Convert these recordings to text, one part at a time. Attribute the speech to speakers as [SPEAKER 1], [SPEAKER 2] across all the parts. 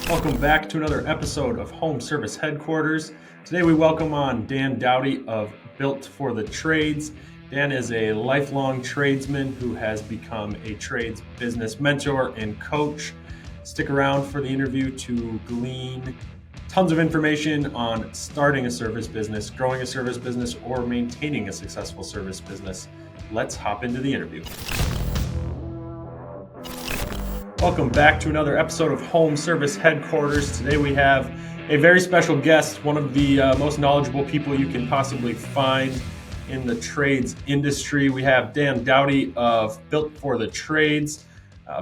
[SPEAKER 1] Welcome back to another episode of Home Service Headquarters. Today we welcome on Dan Dowdy of Built for the Trades. Dan is a lifelong tradesman who has become a trades business mentor and coach. Stick around for the interview to glean tons of information on starting a service business, growing a service business, or maintaining a successful service business. Let's hop into the interview. Welcome back to another episode of Home Service Headquarters. Today we have a very special guest, one of the most knowledgeable people you can possibly find in the trades industry. We have Dan Dowdy of Built for the Trades.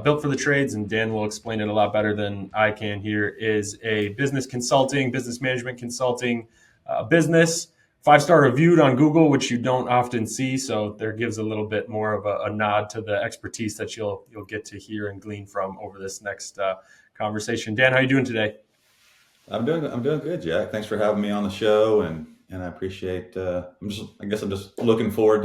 [SPEAKER 1] Built for the Trades, and Dan will explain it a lot better than I can here, is a business management consulting business. 5-star reviewed on Google, which you don't often see, so there gives a little bit more of a nod to the expertise that you'll get to hear and glean from over this next conversation. Dan, how are you doing today?
[SPEAKER 2] I'm doing good, Jack. Thanks for having me on the show, and I appreciate. I guess I'm just looking forward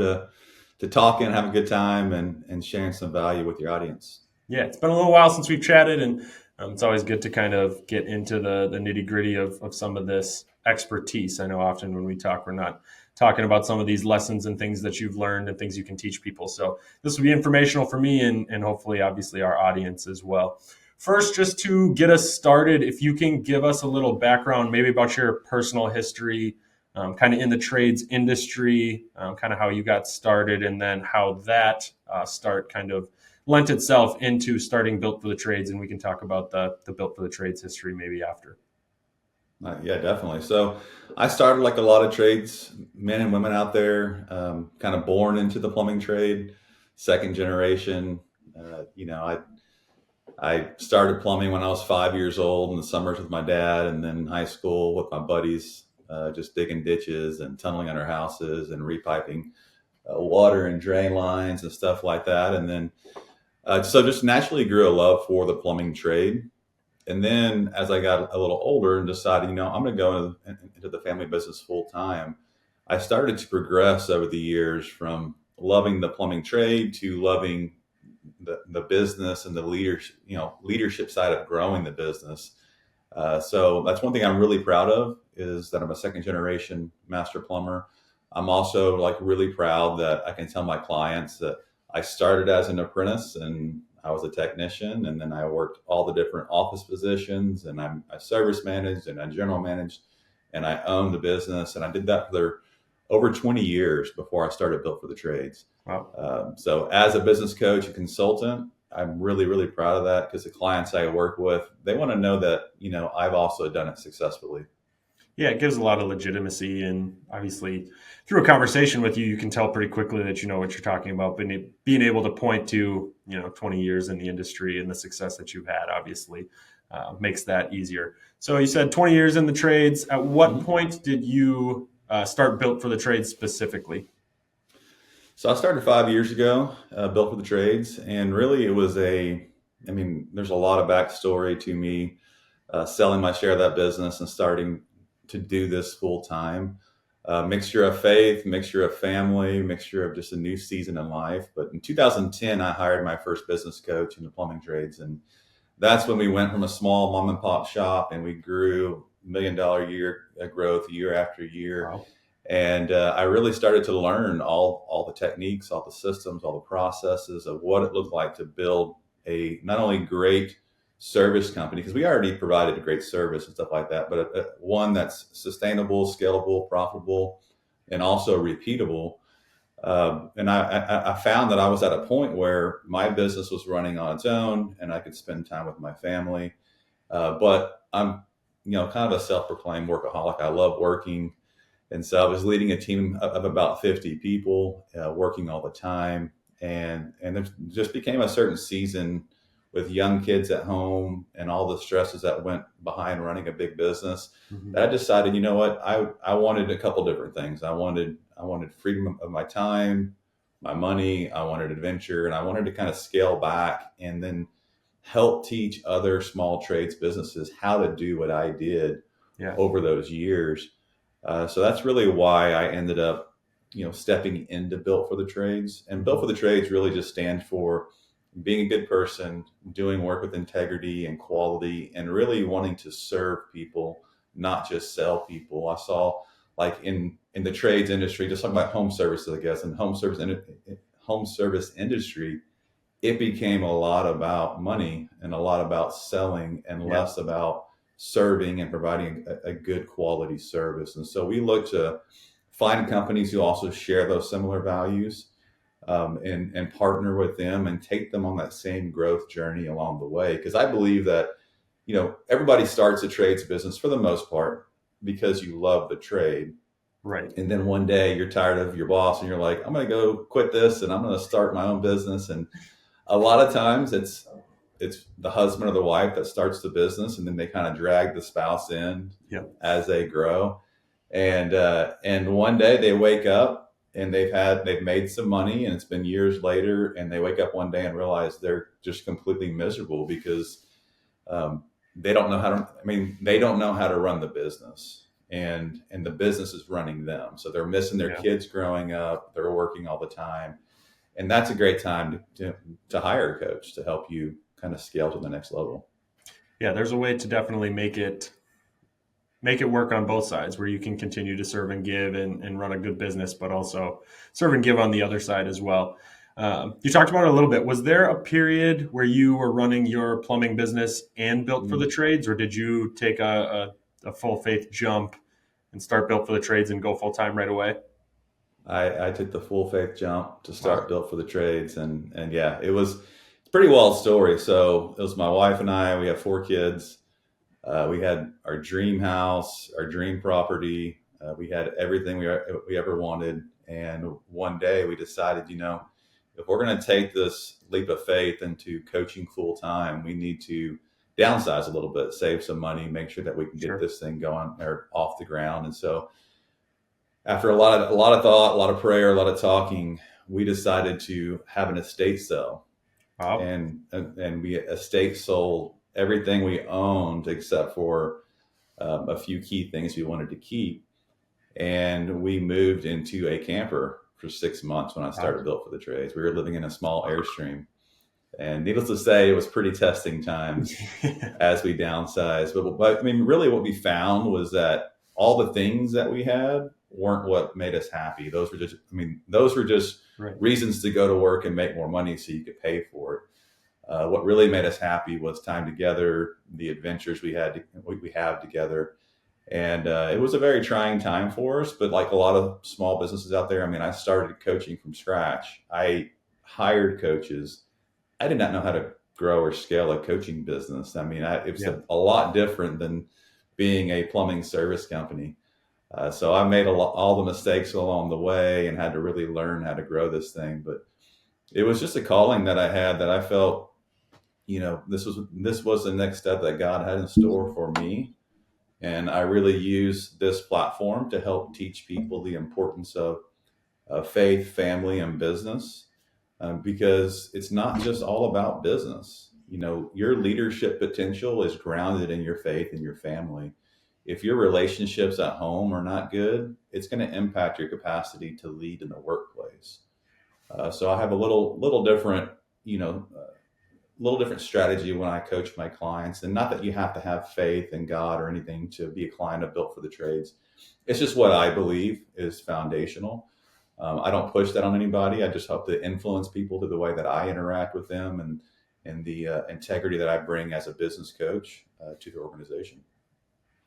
[SPEAKER 2] to talking, having a good time, and sharing some value with your audience.
[SPEAKER 1] Yeah, it's been a little while since we've chatted, and it's always good to kind of get into the nitty gritty of some of this expertise. I know often when we talk, we're not talking about some of these lessons and things that you've learned and things you can teach people. So this will be informational for me and hopefully, obviously, our audience as well. First, just to get us started, if you can give us a little background, maybe about your personal history, kind of in the trades industry, kind of how you got started, and then how that start kind of lent itself into starting Built for the Trades, and we can talk about the Built for the Trades history maybe after.
[SPEAKER 2] Yeah, definitely. So I started like a lot of trades, men and women out there, kind of born into the plumbing trade, second generation. I started plumbing when I was 5 years old in the summers with my dad, and then in high school with my buddies, just digging ditches and tunneling under houses and repiping water and drain lines and stuff like that. And then so just naturally grew a love for the plumbing trade. And then as I got a little older and decided, I'm going to go into the family business full time, I started to progress over the years from loving the plumbing trade to loving the business and the leadership side of growing the business. So that's one thing I'm really proud of, is that I'm a second generation master plumber. I'm also like really proud that I can tell my clients that I started as an apprentice and I was a technician, and then I worked all the different office positions, and I service managed and I general managed, and I owned the business, and I did that for over 20 years before I started Built for the Trades.
[SPEAKER 1] Wow.
[SPEAKER 2] So as a business coach and consultant, I'm really, really proud of that, because the clients I work with, they want to know that, I've also done it successfully.
[SPEAKER 1] Yeah, it gives a lot of legitimacy, and obviously through a conversation with you, you can tell pretty quickly that you know what you're talking about. But being able to point to 20 years in the industry and the success that you've had, obviously, makes that easier. So you said 20 years in the trades. At what point did you start Built for the Trades specifically?
[SPEAKER 2] So I started 5 years ago, Built for the Trades, and really it was there's a lot of backstory to me selling my share of that business and starting to do this full time. Mixture of faith, mixture of family, mixture of just a new season in life. But in 2010, I hired my first business coach in the plumbing trades, and that's when we went from a small mom and pop shop, and we grew $1 million year growth year after year.
[SPEAKER 1] Wow.
[SPEAKER 2] And I really started to learn all the techniques, all the systems, all the processes of what it looked like to build a not only great service company, because we already provided a great service and stuff like that, but one that's sustainable, scalable, profitable, and also repeatable. And I found that I was at a point where my business was running on its own, and I could spend time with my family. But I'm, kind of a self-proclaimed workaholic. I love working. And so I was leading a team of about 50 people, working all the time. And there just became a certain season with young kids at home and all the stresses that went behind running a big business, that I decided, what, I wanted a couple different things. I wanted freedom of my time, my money, I wanted adventure, and I wanted to kind of scale back and then help teach other small trades businesses how to do what I did over those years. So that's really why I ended up, stepping into Built for the Trades. And Built for the Trades really just stands for being a good person, doing work with integrity and quality, and really wanting to serve people, not just sell people. I saw like in the trades industry, just talking about home services, I guess, and home service industry, it became a lot about money and a lot about selling and
[SPEAKER 1] Yeah.
[SPEAKER 2] less about serving and providing a good quality service. And so we look to find companies who also share those similar values, and partner with them and take them on that same growth journey along the way. Because I believe that, everybody starts a trades business for the most part because you love the trade.
[SPEAKER 1] Right.
[SPEAKER 2] And then one day you're tired of your boss and you're like, I'm going to go quit this and I'm going to start my own business. And a lot of times it's the husband or the wife that starts the business, and then they kind of drag the spouse in
[SPEAKER 1] Yeah.
[SPEAKER 2] as they grow. And one day they wake up and they've made some money, and it's been years later, and they wake up one day and realize they're just completely miserable because um, they don't know how to. I mean, they don't know how to run the business, and the business is running them. So they're missing their
[SPEAKER 1] Yeah.
[SPEAKER 2] kids growing up. They're working all the time, and that's a great time to hire a coach to help you kind of scale to the next level.
[SPEAKER 1] Yeah. There's a way to definitely make it work on both sides where you can continue to serve and give and run a good business, but also serve and give on the other side as well. You talked about it a little bit. Was there a period where you were running your plumbing business and built for the trades, or did you take a full faith jump and start built for the trades and go full time right away?
[SPEAKER 2] I took the full faith jump to start
[SPEAKER 1] Wow.
[SPEAKER 2] Built for the Trades, and yeah, it's a pretty wild story. So it was my wife and I. We have 4 kids. We had our dream house, our dream property. We had everything we ever wanted. And one day we decided, if we're going to take this leap of faith into coaching full time, we need to downsize a little bit, save some money, make sure that we can get
[SPEAKER 1] Sure.
[SPEAKER 2] this thing going or off the ground. And so after a lot of thought, a lot of prayer, a lot of talking, we decided to have an estate sale,
[SPEAKER 1] Wow.
[SPEAKER 2] and we estate sold everything we owned except for a few key things we wanted to keep, and we moved into a camper for 6 months when I
[SPEAKER 1] Wow.
[SPEAKER 2] started Built for the Trades. We were living in a small Airstream, and needless to say, it was pretty testing times as we downsized. But I mean, really, what we found was that all the things that we had weren't what made us happy. Those were just
[SPEAKER 1] Right.
[SPEAKER 2] reasons to go to work and make more money so you could pay for it. What really made us happy was time together, the adventures we have together, and it was a very trying time for us. But like a lot of small businesses out there, I mean, I started coaching from scratch. I hired coaches. I did not know how to grow or scale a coaching business. I mean, it was
[SPEAKER 1] Yeah.
[SPEAKER 2] a lot different than being a plumbing service company. So I made all the mistakes along the way and had to really learn how to grow this thing. But it was just a calling that I had, that I felt, this was the next step that God had in store for me. And I really use this platform to help teach people the importance of faith, family, and business, because it's not just all about business. Your leadership potential is grounded in your faith and your family. If your relationships at home are not good, it's going to impact your capacity to lead in the workplace. So I have a little different, you know, little different strategy when I coach my clients. And not that you have to have faith in God or anything to be a client of Built for the Trades. It's just what I believe is foundational. I don't push that on anybody. I just hope to influence people to the way that I interact with them, and the integrity that I bring as a business coach to the organization.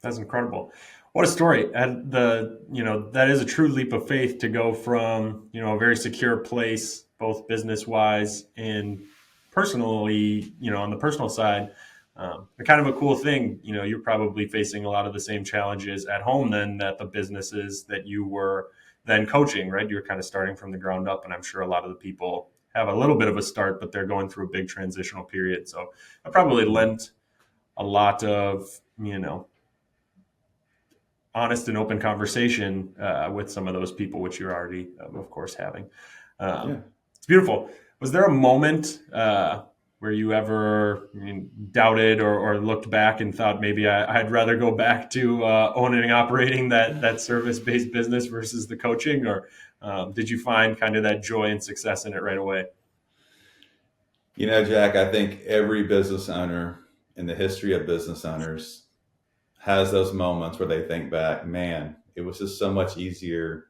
[SPEAKER 1] That's incredible. What a story. And that is a true leap of faith to go from, a very secure place, both business wise and personally, on the personal side. Kind of a cool thing, you're probably facing a lot of the same challenges at home then that the businesses that you were then coaching, right? You're kind of starting from the ground up. And I'm sure a lot of the people have a little bit of a start, but they're going through a big transitional period. So I probably
[SPEAKER 2] Mhm.
[SPEAKER 1] lent a lot of, honest and open conversation with some of those people, which you're already, of course, having.
[SPEAKER 2] Yeah.
[SPEAKER 1] It's beautiful. Was there a moment where you ever doubted or looked back and thought maybe I'd rather go back to owning and operating that service based business versus the coaching, or did you find kind of that joy and success in it right away?
[SPEAKER 2] You know, Jack, I think every business owner in the history of business owners has those moments where they think back, man, it was just so much easier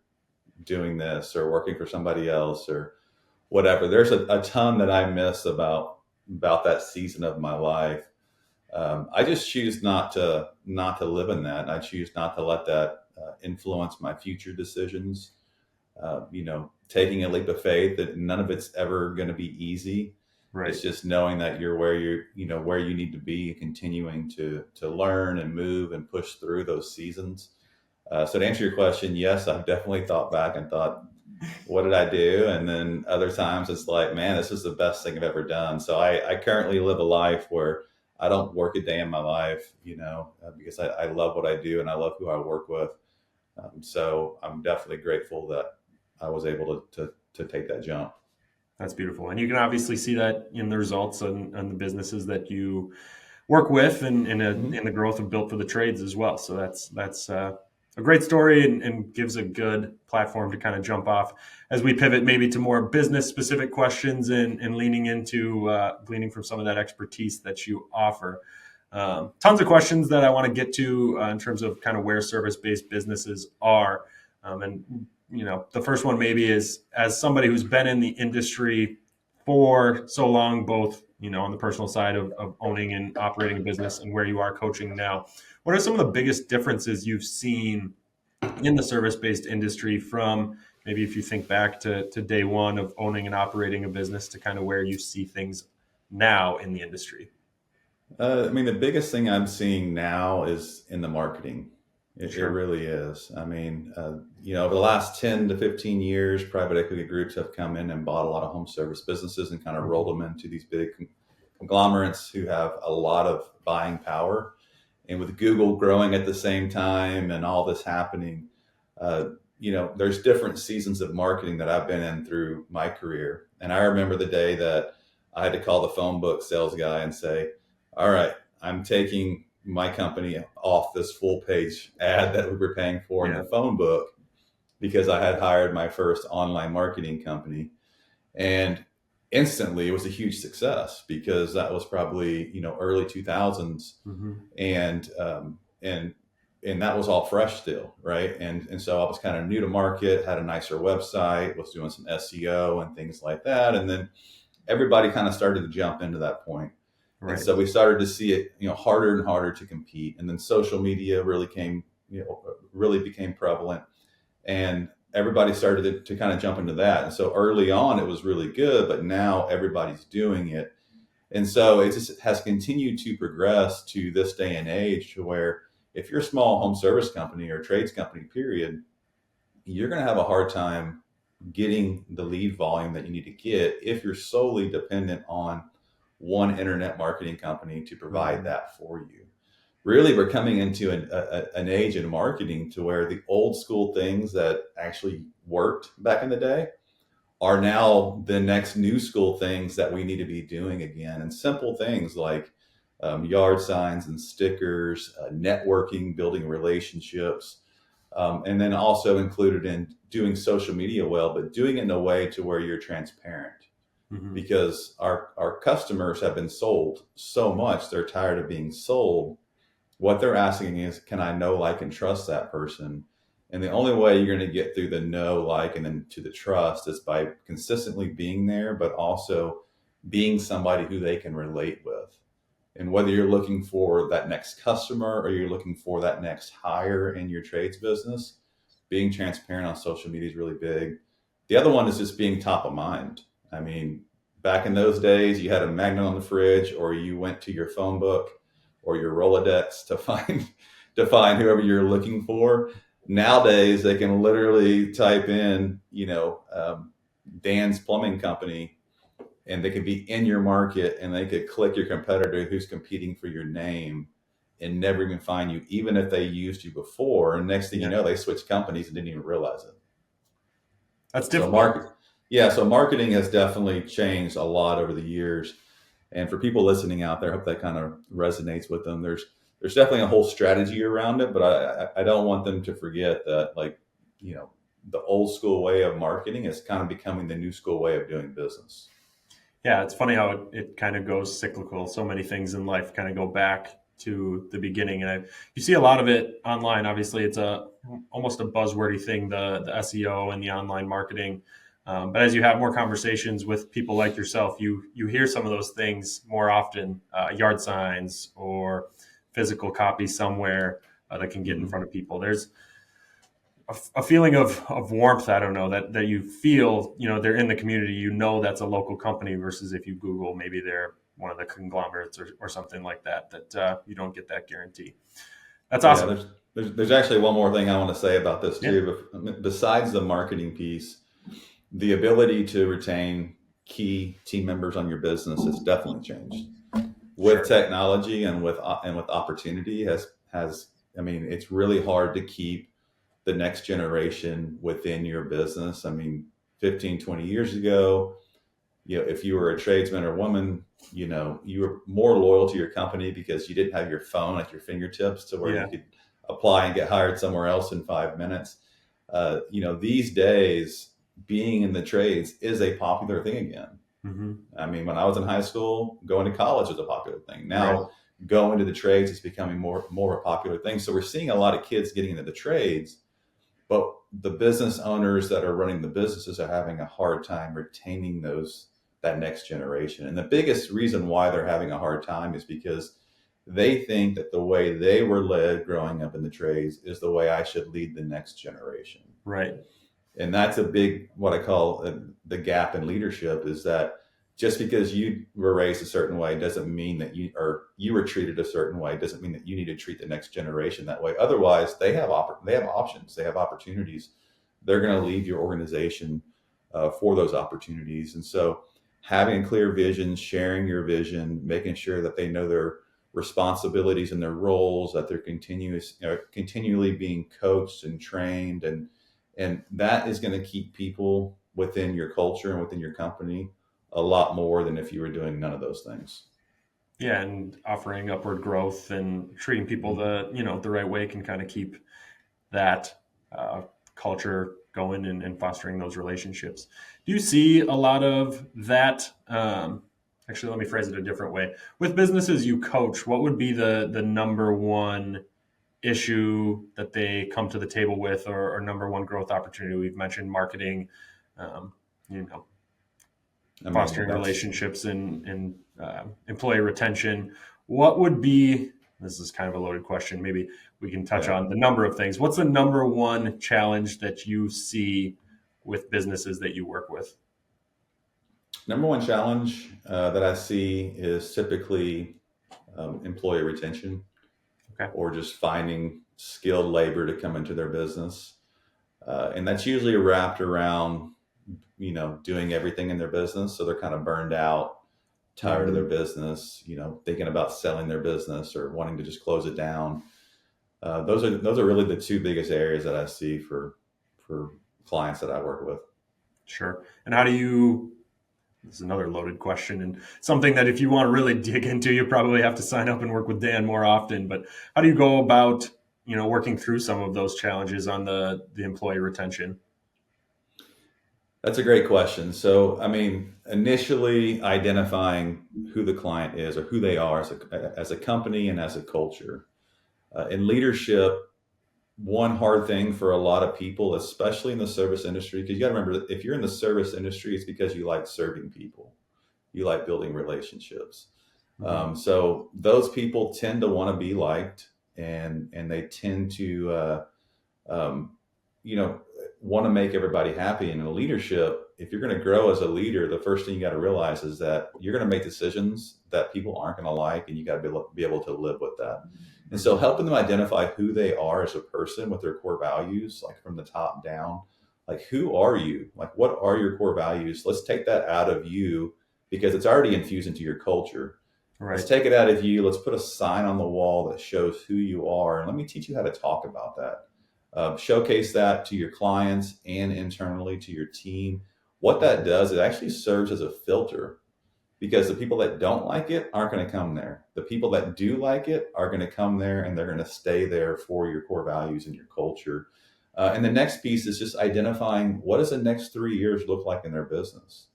[SPEAKER 2] doing this or working for somebody else or whatever. There's a ton that I miss about that season of my life. I just choose not to live in that. And I choose not to let that influence my future decisions. Taking a leap of faith that none of it's ever going to be easy. It's
[SPEAKER 1] Right.
[SPEAKER 2] just knowing that you're where where you need to be, continuing to learn and move and push through those seasons. So to answer your question, yes, I've definitely thought back and thought, what did I do? And then other times it's like, man, this is the best thing I've ever done. So I currently live a life where I don't work a day in my life, because I love what I do and I love who I work with. So I'm definitely grateful that I was able to take that jump.
[SPEAKER 1] That's beautiful. And you can obviously see that in the results and the businesses that you work with
[SPEAKER 2] Mhm.
[SPEAKER 1] in the growth of Built for the Trades as well. So that's a great story and gives a good platform to kind of jump off as we pivot maybe to more business specific questions and leaning into gleaning from some of that expertise that you offer. Tons of questions that I want to get to in terms of kind of where service based businesses are. And the first one maybe is as somebody who's been in the industry for so long, both on the personal side of owning and operating a business and where you are coaching now. What are some of the biggest differences you've seen in the service-based industry from maybe if you think back to day one of owning and operating a business to kind of where you see things now in the industry?
[SPEAKER 2] I mean, the biggest thing I'm seeing now is in the marketing. It
[SPEAKER 1] Sure.
[SPEAKER 2] really is. I mean, over the last 10 to 15 years, private equity groups have come in and bought a lot of home service businesses and kind of rolled them into these big conglomerates who have a lot of buying power. And with Google growing at the same time and all this happening, there's different seasons of marketing that I've been in through my career. And I remember the day that I had to call the phone book sales guy and say, all right, I'm taking my company off this full page ad that we were paying for in
[SPEAKER 1] Yeah.
[SPEAKER 2] the phone book because I had hired my first online marketing company. And instantly it was a huge success because that was probably, early 2000s,
[SPEAKER 1] Hmm.
[SPEAKER 2] and and that was all fresh still, right? And so I was kind of new to market, had a nicer website, was doing some SEO and things like that, and then everybody kind of started to jump into that point, and
[SPEAKER 1] Right.
[SPEAKER 2] so we started to see it, harder and harder to compete, and then social media really became prevalent, and everybody started to kind of jump into that, and so early on it was really good, but now everybody's doing it, and so it just has continued to progress to this day and age to where if you're a small home service company or trades company, period, you're going to have a hard time getting the lead volume that you need to get if you're solely dependent on one internet marketing company to provide
[SPEAKER 1] Hmm.
[SPEAKER 2] that for you. Really, we're coming into an age in marketing to where the old school things that actually worked back in the day are now the next new school things that we need to be doing again. And simple things like yard signs and stickers, networking, building relationships, and then also included in doing social media well, but doing it in a way to where you're transparent.
[SPEAKER 1] Hmm.
[SPEAKER 2] Because our customers have been sold so much, they're tired of being sold. What they're asking is, can I know, like, and trust that person? And the only way you're going to get through the know, like, and then to the trust is by consistently being there, but also being somebody who they can relate with. And whether you're looking for that next customer or you're looking for that next hire in your trades business, being transparent on social media is really big. The other one is just being top of mind. I mean, back in those days, you had a magnet on the fridge, or you went to your phone book or your Rolodex to find whoever you're looking for. Nowadays, they can literally type in, Dan's Plumbing Company, and they could be in your market, and they could click your competitor who's competing for your name and never even find you, even if they used you before. And next thing you
[SPEAKER 1] Yeah.
[SPEAKER 2] know, they switched companies and didn't even realize it.
[SPEAKER 1] That's
[SPEAKER 2] So
[SPEAKER 1] difficult.
[SPEAKER 2] marketing has definitely changed a lot over the years. And for people listening out there, I hope that kind of resonates with them. There's definitely a whole strategy around it, but I don't want them to forget that, like, you know the old school way of marketing is kind of becoming the new school way of doing business.
[SPEAKER 1] Yeah, it's funny how it kind of goes cyclical. So many things in life kind of go back to the beginning, and you see a lot of it online. Obviously, it's a almost a buzzwordy thing, the SEO and the online marketing. But as you have more conversations with people like yourself, you hear some of those things more often. Yard signs or physical copies somewhere that can get in
[SPEAKER 2] Mhm.
[SPEAKER 1] front of people. There's a feeling of warmth. I don't know that you feel, they're in the community, that's a local company versus if you Google, maybe they're one of the conglomerates or something like that you don't get that guarantee. That's
[SPEAKER 2] Yeah,
[SPEAKER 1] awesome.
[SPEAKER 2] there's actually one more thing I want to say about this
[SPEAKER 1] Yeah,
[SPEAKER 2] too. But besides the marketing piece, the ability to retain key team members on your business has definitely changed with
[SPEAKER 1] sure.
[SPEAKER 2] technology and with opportunity has I mean, it's really hard to keep the next generation within your business. I mean, 15, 20 years ago, if you were a tradesman or woman, you were more loyal to your company because you didn't have your phone at your fingertips to where you
[SPEAKER 1] Yeah.
[SPEAKER 2] could apply and get hired somewhere else in 5 minutes. These days, being in the trades is a popular thing again.
[SPEAKER 1] Hmm.
[SPEAKER 2] I mean, when I was in high school, going to college was a popular thing.
[SPEAKER 1] Right.
[SPEAKER 2] Now, going to the trades is becoming more a popular thing. So we're seeing a lot of kids getting into the trades, but the business owners that are running the businesses are having a hard time retaining that next generation. And the biggest reason why they're having a hard time is because they think that the way they were led growing up in the trades is the way I should lead the next generation.
[SPEAKER 1] Right.
[SPEAKER 2] And that's a big, what I call the gap in leadership, is that just because you were raised a certain way doesn't mean that you were treated a certain way doesn't mean that you need to treat the next generation that way. Otherwise, they have options, they have opportunities. They're going to leave your organization for those opportunities. And so, having a clear vision, sharing your vision, making sure that they know their responsibilities and their roles, that they're continually being coached and trained, and that is going to keep people within your culture and within your company a lot more than if you were doing none of those things.
[SPEAKER 1] Yeah, and offering upward growth and treating people
[SPEAKER 2] Mhm.
[SPEAKER 1] the right way can kind of keep that uh, culture going and fostering those relationships. Do you see a lot of that? Actually, let me phrase it a different way. With businesses you coach, what would be the number one issue that they come to the table with, or number one growth opportunity? We've mentioned marketing, um, you know,
[SPEAKER 2] I mean,
[SPEAKER 1] fostering
[SPEAKER 2] that's
[SPEAKER 1] relationships and employee retention. What would be, this is kind of a loaded question, maybe we can touch
[SPEAKER 2] yeah.
[SPEAKER 1] on the number of things. What's the number one challenge that you see with businesses that you work with?
[SPEAKER 2] Number one challenge that I see is typically employee retention,
[SPEAKER 1] Okay.
[SPEAKER 2] or just finding skilled labor to come into their business. And that's usually wrapped around, doing everything in their business. So they're kind of burned out, tired of their
[SPEAKER 1] Hmm.
[SPEAKER 2] business, thinking about selling their business or wanting to just close it down. Those are really the two biggest areas that I see for clients that I work with.
[SPEAKER 1] Sure. And how do you, this is another loaded question and something that if you want to really dig into, you probably have to sign up and work with Dan more often. But how do you go about, working through some of those challenges on the employee retention?
[SPEAKER 2] That's a great question. So, I mean, initially identifying who the client is or who they are as a company and as a culture. In leadership, one hard thing for a lot of people, especially in the service industry, because you got to remember that if you're in the service industry, it's because you like serving people, you like building relationships.
[SPEAKER 1] Hmm.
[SPEAKER 2] So those people tend to want to be liked, and they tend to um, you know want to make everybody happy. And in leadership, if you're going to grow as a leader, the first thing you got to realize is that you're going to make decisions that people aren't going to like, and you got to be able to live with that. And so
[SPEAKER 1] Hmm.
[SPEAKER 2] helping them identify who they are as a person with their core values, like from the top down, like who are you, like what are your core values, let's take that out of you because it's already infused into your culture. Let's
[SPEAKER 1] Right.
[SPEAKER 2] take it out of you. Let's put a sign on the wall that shows who you are. And let me teach you how to talk about that. Showcase that to your clients and internally to your team. What that does, it actually serves as a filter, because the people that don't like it aren't going to come there. The people that do like it are going to come there, and they're going to stay there for your core values and your culture. And the next piece is just identifying, what does the next 3 years look like in their business?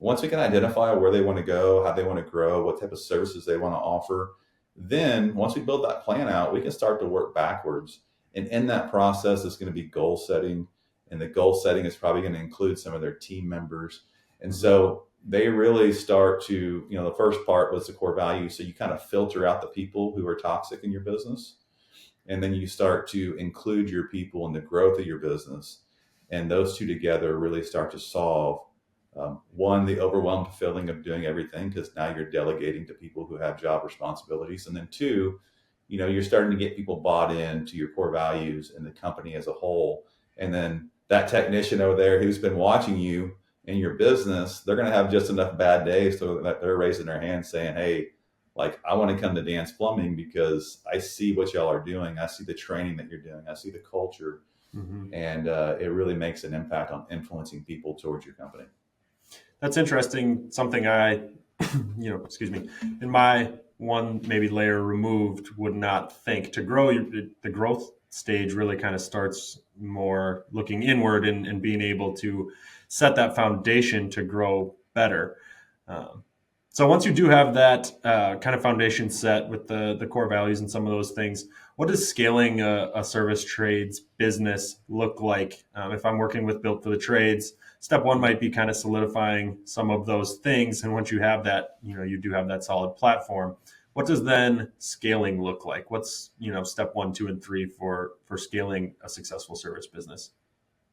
[SPEAKER 2] once we can identify where they want to go, how they want to grow, what type of services they want to offer, then once we build that plan out, we can start to work backwards. And in that process, it's going to be goal setting. And the goal setting is probably going to include some of their team members. And so they really start to, the first part was the core value. So you kind of filter out the people who are toxic in your business. And then you start to include your people in the growth of your business. And those two together really start to solve one, the overwhelmed feeling of doing everything, because now you're delegating to people who have job responsibilities. And then two, you're starting to get people bought into your core values and the company as a whole. And then that technician over there who's been watching you in your business, they're going to have just enough bad days so that they're raising their hand saying, hey, like, I want to come to Dan's Plumbing because I see what y'all are doing. I see the training that you're doing. I see the culture. And it really makes an impact on influencing people towards your company.
[SPEAKER 1] That's interesting. Something I, excuse me, in my one maybe layer removed would not think to grow. The growth stage really kind of starts more looking inward and being able to set that foundation to grow better. So once you do have that kind of foundation set with the core values and some of those things, what does scaling a service trades business look like? If I'm working with Built for the Trades, step one might be kind of solidifying some of those things. And once you have that, you do have that solid platform. What does then scaling look like? What's, step 1, 2, and 3 for scaling a successful service business?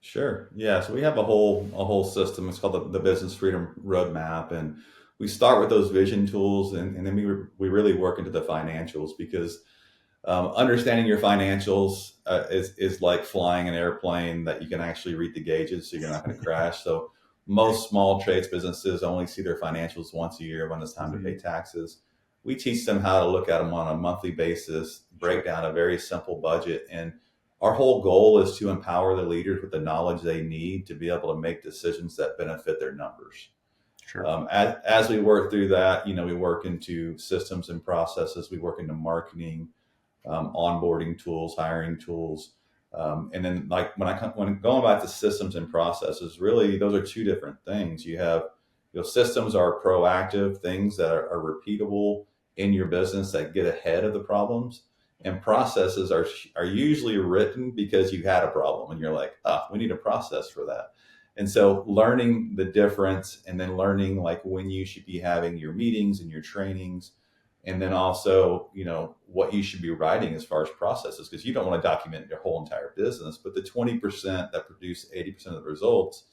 [SPEAKER 2] Sure. Yeah. So we have a whole system. It's called the Business Freedom Roadmap, and we start with those vision tools, and then we really work into the financials, because understanding your financials is like flying an airplane that you can actually read the gauges, so you're not going to crash. So most small trades businesses only see their financials once a year when it's time to pay taxes. We teach them how to look at them on a monthly basis, break down a very simple budget, and our whole goal is to empower the leaders with the knowledge they need to be able to make decisions that benefit their numbers.
[SPEAKER 1] Sure.
[SPEAKER 2] As we work through that, we work into systems and processes. We work into marketing, onboarding tools, hiring tools, and then like when going back to systems and processes, really those are two different things. You have, systems are proactive things that are repeatable in your business that get ahead of the problems. And processes are usually written because you had a problem and you're like, we need a process for that. And so learning the difference, and then learning like when you should be having your meetings and your trainings, and then also, what you should be writing as far as processes, because you don't want to document your whole entire business, but the 20% that produce 80% of the results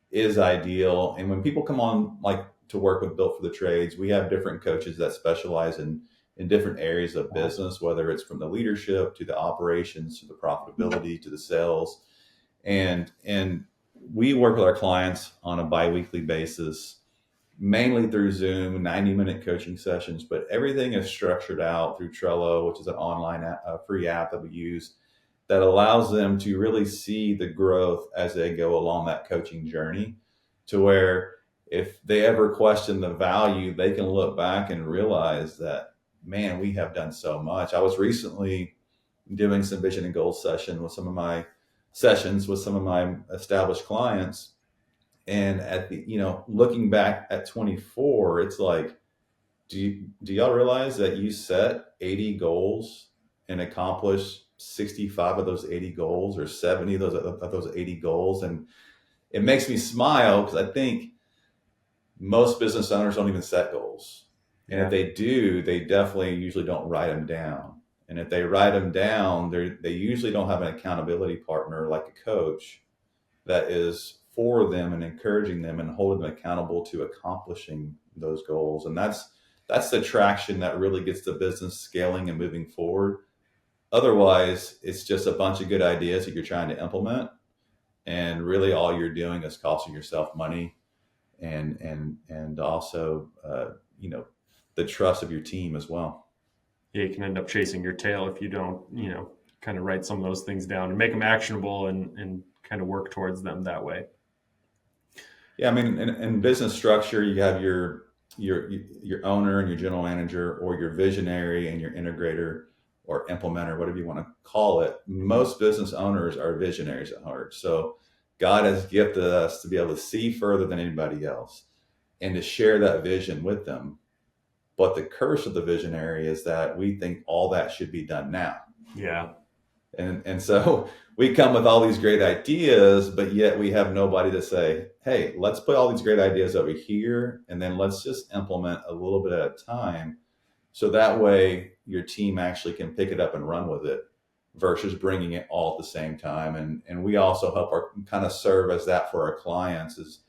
[SPEAKER 2] is ideal. And when people come on like to work with Built for the Trades, we have different coaches that specialize in different areas of business, whether it's from the leadership to the operations to the profitability to the sales. And we work with our clients on a biweekly basis, mainly through Zoom, 90-minute coaching sessions, but everything is structured out through Trello, which is an online free app that we use that allows them to really see the growth as they go along that coaching journey, to where if they ever question the value, they can look back and realize that, man, we have done so much. I was recently doing some vision and goals sessions with some of my established clients. And at the, looking back at 24, it's like, do y'all realize that you set 80 goals and accomplished 65 of those 80 goals, or 70 of those 80 goals? And it makes me smile, because I think most business owners don't even set goals. And if they do, they definitely usually don't write them down. And if they write them down, they usually don't have an accountability partner like a coach that is for them and encouraging them and holding them accountable to accomplishing those goals. And that's the traction that really gets the business scaling and moving forward. Otherwise, it's just a bunch of good ideas that you're trying to implement, and really all you're doing is costing yourself money and also the trust of your team as well.
[SPEAKER 1] Yeah, you can end up chasing your tail if you don't, kind of write some of those things down and make them actionable and kind of work towards them that way.
[SPEAKER 2] Yeah, I mean, in business structure, you have your owner and your general manager, or your visionary and your integrator or implementer, whatever you want to call it. Most business owners are visionaries at heart. So God has gifted us to be able to see further than anybody else. and to share that vision with them. But the curse of the visionary is that we think all that should be done now.
[SPEAKER 1] Yeah.
[SPEAKER 2] And so we come with all these great ideas, but yet we have nobody to say, hey, let's put all these great ideas over here, and then let's just implement a little bit at a time. So that way your team actually can pick it up and run with it versus bringing it all at the same time. And we also help our kind of serve as that for our clients is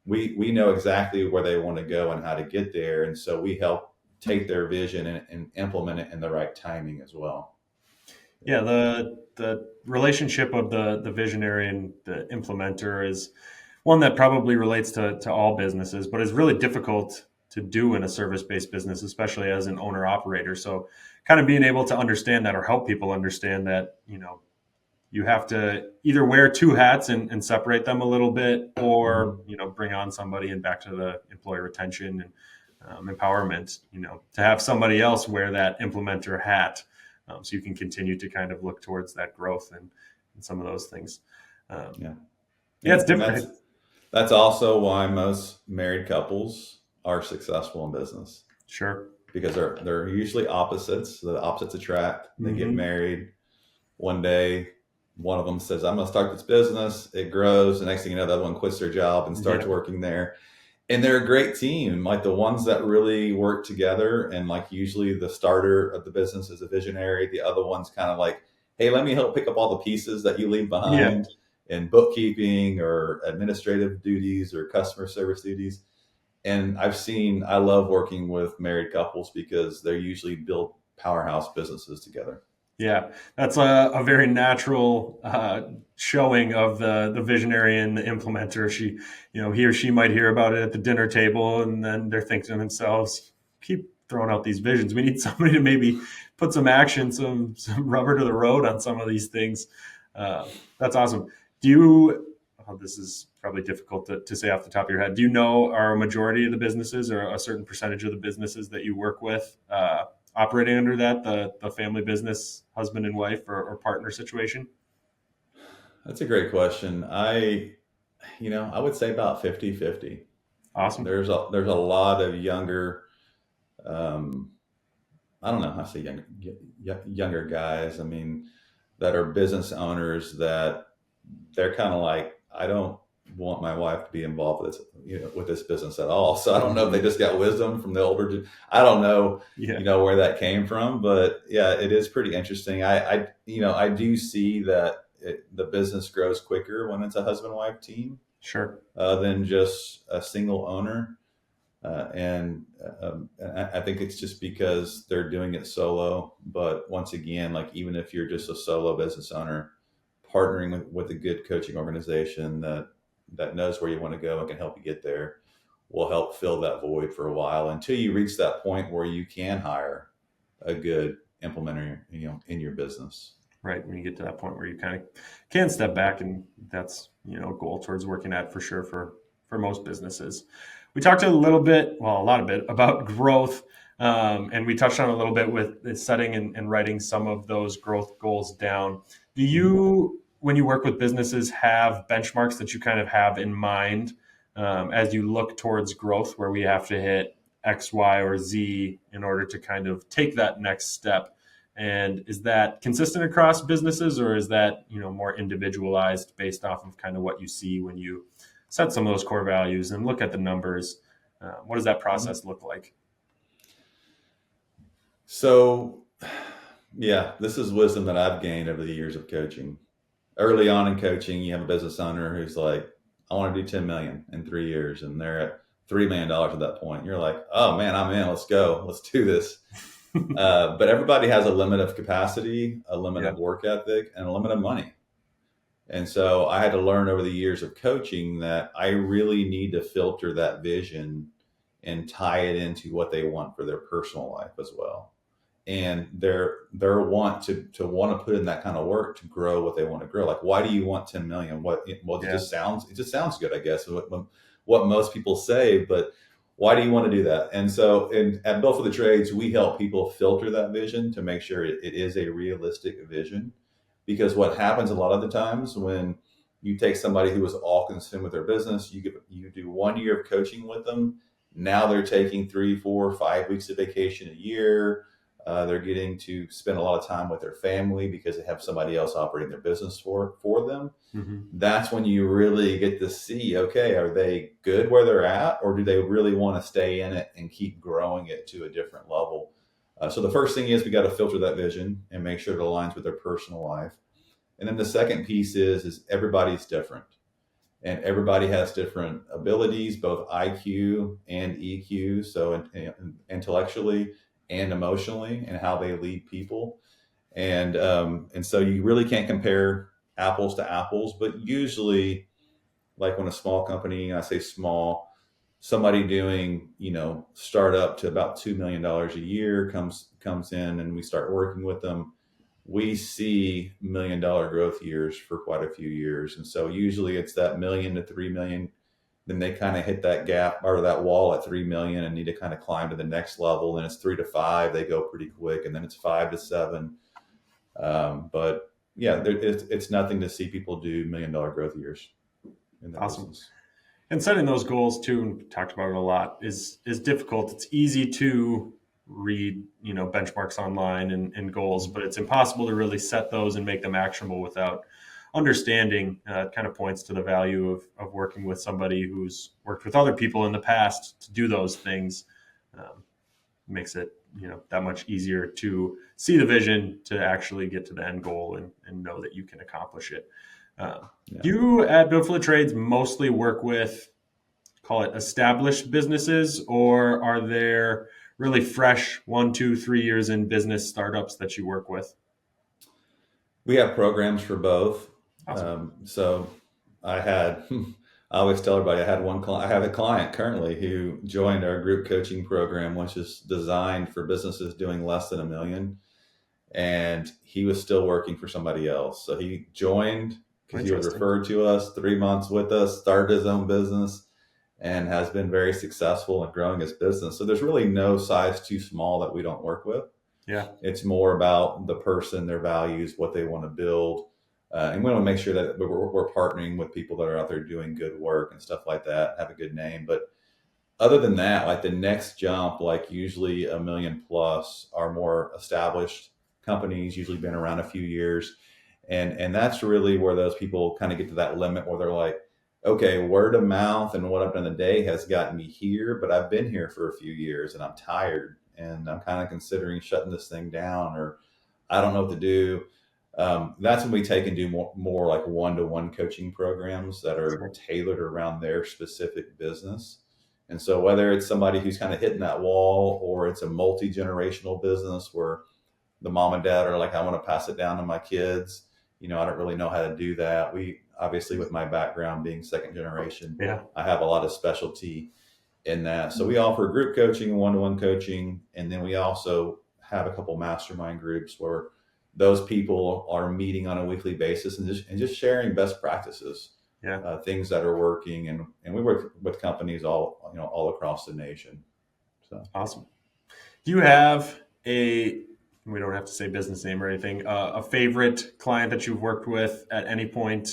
[SPEAKER 2] we know exactly where they want to go and how to get there. And so we help take their vision and implement it in the right timing as well.
[SPEAKER 1] Yeah, the relationship of the visionary and the implementer is one that probably relates to all businesses, but is really difficult to do in a service-based business, especially as an owner operator. So kind of being able to understand that or help people understand that, you have to either wear two hats and separate them a little bit, or, bring on somebody, and back to the employee retention and empowerment, to have somebody else wear that implementer hat, so you can continue to kind of look towards that growth and some of those things.
[SPEAKER 2] Yeah.
[SPEAKER 1] Yeah, it's
[SPEAKER 2] And
[SPEAKER 1] different.
[SPEAKER 2] that's also why most married couples are successful in business,
[SPEAKER 1] Sure.
[SPEAKER 2] because they're usually opposites. The opposites attract. They get
[SPEAKER 1] Hmm.
[SPEAKER 2] married. One day, one of them says, I'm going to start this business. It grows. The next thing you know, the other one quits their job and starts
[SPEAKER 1] Yeah.
[SPEAKER 2] working there. And they're a great team. Like the ones that really work together, and like usually the starter of the business is a visionary. The other one's kind of like, hey, let me help pick up all the pieces that you leave
[SPEAKER 1] Yeah.
[SPEAKER 2] behind in bookkeeping or administrative duties or customer service duties. And I love working with married couples because they usually build powerhouse businesses together.
[SPEAKER 1] Yeah, that's a very natural showing of the visionary and the implementer. He or she might hear about it at the dinner table, and then they're thinking to themselves, "Keep throwing out these visions. We need somebody to maybe put some action, some rubber to the road on some of these things." That's awesome. Do you? Oh, this is probably difficult to say off the top of your head. Do you know, are a majority of the businesses, or a certain percentage of the businesses that you work with, operating under the family business, husband and wife, or partner situation?
[SPEAKER 2] That's a great question. I would say about 50-50.
[SPEAKER 1] Awesome.
[SPEAKER 2] There's a lot of younger, um, I don't know how to say younger guys. I mean, that are business owners that they're kind of like, I don't want my wife to be involved with this, with this business at all. So I don't know if they
[SPEAKER 1] Mhm.
[SPEAKER 2] just got wisdom from the older. I don't know,
[SPEAKER 1] Yeah,
[SPEAKER 2] where that came from, but yeah, it is pretty interesting. I do see that the business grows quicker when it's a husband-wife team
[SPEAKER 1] sure.
[SPEAKER 2] than just a single owner. And I think it's just because they're doing it solo. But once again, like even if you're just a solo business owner, partnering with a good coaching organization that knows where you want to go and can help you get there will help fill that void for a while until you reach that point where you can hire a good implementer, in your business.
[SPEAKER 1] Right, when you get to that point where you kind of can step back, and that's a goal towards working at, for sure, for most businesses. We talked a little bit, well, a lot of bit about growth, and we touched on a little bit with setting and writing some of those growth goals down. Do you, when you work with businesses, have benchmarks that you kind of have in mind, as you look towards growth, where we have to hit X, Y, or Z in order to kind of take that next step? And is that consistent across businesses, or is that more individualized based off of kind of what you see when you set some of those core values and look at the numbers? What does that
[SPEAKER 2] Mhm.
[SPEAKER 1] process look like?
[SPEAKER 2] So, yeah, this is wisdom that I've gained over the years of coaching. Early on in coaching, you have a business owner who's like, I want to do 10 million in 3 years. And they're at $3 million at that point. You're like, oh man, I'm in. Let's go. Let's do this. But everybody has a limit of capacity, a limit
[SPEAKER 1] Yeah,
[SPEAKER 2] of work ethic, and a limit of money. And so I had to learn over the years of coaching that I really need to filter that vision and tie it into what they want for their personal life as well. And their want to want to put in that kind of work to grow what they want to grow. Like, why do you want 10 million? Well,
[SPEAKER 1] yeah,
[SPEAKER 2] it just sounds good, I guess, what most people say, but why do you want to do that? And so, at Built for the Trades, we help people filter that vision to make sure it is a realistic vision. Because what happens a lot of the times when you take somebody who is all consumed with their business, you do 1 year of coaching with them, Now they're taking 3, 4, 5 weeks of vacation a year. They're getting to spend a lot of time with their family because they have somebody else operating their business for them.
[SPEAKER 1] Hmm.
[SPEAKER 2] That's when you really get to see, okay, are they good where they're at, or do they really want to stay in it and keep growing it to a different level? So the first thing is we got to filter that vision and make sure it aligns with their personal life. And then the second piece is everybody's different, and everybody has different abilities, both IQ and EQ. So intellectually and emotionally, and how they lead people. And so you really can't compare apples to apples, but usually, like when a small company, I say small, somebody doing, startup to about $2 million a year comes in, and we start working with them. We see $1 million growth years for quite a few years, and so usually it's that million to 3 million. Then they kind of hit that gap or that wall at 3 million and need to kind of climb to the next level. And it's 3 to 5, they go pretty quick, and then it's 5 to 7. But yeah, it's nothing to see people do $1 million growth years in their
[SPEAKER 1] Awesome.
[SPEAKER 2] business.
[SPEAKER 1] And setting those goals too, and we talked about it a lot, is difficult. It's easy to read, benchmarks online and goals, but it's impossible to really set those and make them actionable without understanding. It kind of points to the value of working with somebody who's worked with other people in the past to do those things. Um, Makes it that much easier to see the vision to actually get to the end goal and know that you can accomplish it.
[SPEAKER 2] Yeah.
[SPEAKER 1] You at Built for the Trades mostly work with, call it, established businesses, or are there really fresh 1, 2, 3 years in business startups that you work with?
[SPEAKER 2] We have programs for both.
[SPEAKER 1] Awesome.
[SPEAKER 2] So I had, I always tell everybody I had one client, I have a client currently who joined our group coaching program, which is designed for businesses doing less than 1 million. And he was still working for somebody else. So he joined because he was
[SPEAKER 1] Interesting.
[SPEAKER 2] referred to us, 3 months with us, started his own business, and has been very successful in growing his business. So there's really no size too small that we don't work with.
[SPEAKER 1] Yeah.
[SPEAKER 2] It's more about the person, their values, what they want to build. And we want to make sure that we're partnering with people that are out there doing good work and stuff like that, have a good name. But other than that, like the next jump, like usually 1 million plus, are more established companies, usually been around a few years. And that's really where those people kind of get to that limit where they're like, okay, word of mouth and what I've done today has gotten me here, but I've been here for a few years and I'm tired and I'm kind of considering shutting this thing down, or I don't know what to do. That's when we take and do more like one-to-one coaching programs that are
[SPEAKER 1] Sure.
[SPEAKER 2] tailored around their specific business. And so whether it's somebody who's kind of hitting that wall, or it's a multi-generational business where the mom and dad are like, I want to pass it down to my kids. I don't really know how to do that. We obviously, with my background being second generation,
[SPEAKER 1] Yeah.
[SPEAKER 2] I have a lot of specialty in that. So we offer group coaching, one-to-one coaching, and then we also have a couple mastermind groups where those people are meeting on a weekly basis and just sharing best practices,
[SPEAKER 1] Yeah.
[SPEAKER 2] things that are working, and we work with companies all across the nation. So
[SPEAKER 1] Awesome. Do you have a, we don't have to say business name or anything, a favorite client that you've worked with at any point,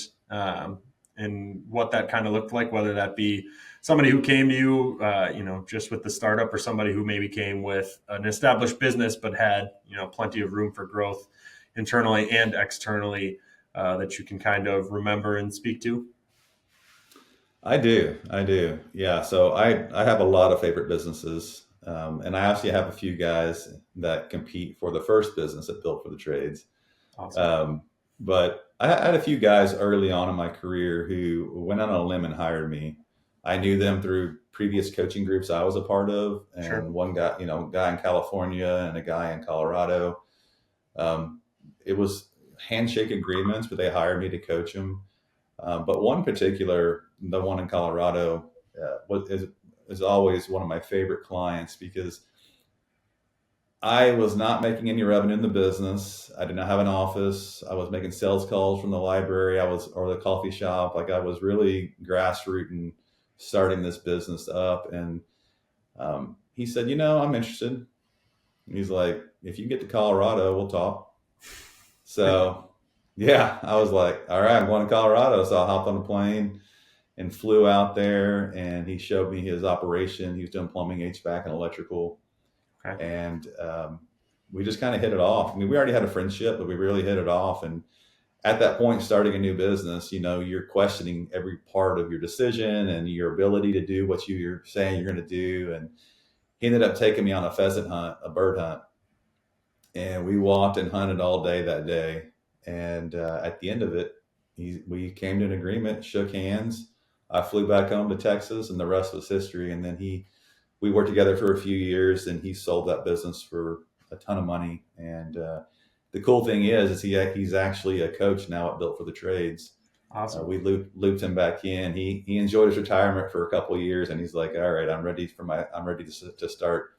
[SPEAKER 1] and what that kind of looked like, whether that be somebody who came to you, just with the startup, or somebody who maybe came with an established business but had, plenty of room for growth internally and externally, that you can kind of remember and speak to?
[SPEAKER 2] I do. Yeah. So I have a lot of favorite businesses, and I actually have a few guys that compete for the first business that Built for the Trades.
[SPEAKER 1] Awesome.
[SPEAKER 2] But I had a few guys early on in my career who went on a limb and hired me. I knew them through previous coaching groups I was a part of,
[SPEAKER 1] Sure.
[SPEAKER 2] and one guy, guy in California and a guy in Colorado. Um, it was handshake agreements, but they hired me to coach them. But one particular, the one in Colorado, is always one of my favorite clients because I was not making any revenue in the business. I did not have an office. I was making sales calls from the library. Or the coffee shop. Like I was really grassrooting, starting this business up. And he said, I'm interested. He's like, if you get to Colorado, we'll talk. So yeah, I was like, all right, I'm going to Colorado. So I hopped on a plane and flew out there, and he showed me his operation. He was doing plumbing, HVAC, and electrical.
[SPEAKER 1] Okay.
[SPEAKER 2] And we just kind of hit it off. I mean, we already had a friendship, but we really hit it off. And at that point, starting a new business, you're questioning every part of your decision and your ability to do what you're saying you're going to do. And he ended up taking me on a pheasant hunt, a bird hunt, and we walked and hunted all day that day. And at the end of it, we came to an agreement, shook hands. I flew back home to Texas, and the rest was history. And then we worked together for a few years, and he sold that business for a ton of money. And the cool thing is he's actually a coach now at Built for the Trades.
[SPEAKER 1] Awesome.
[SPEAKER 2] We looped him back in. He enjoyed his retirement for a couple of years, and he's like, "All right, I'm ready to start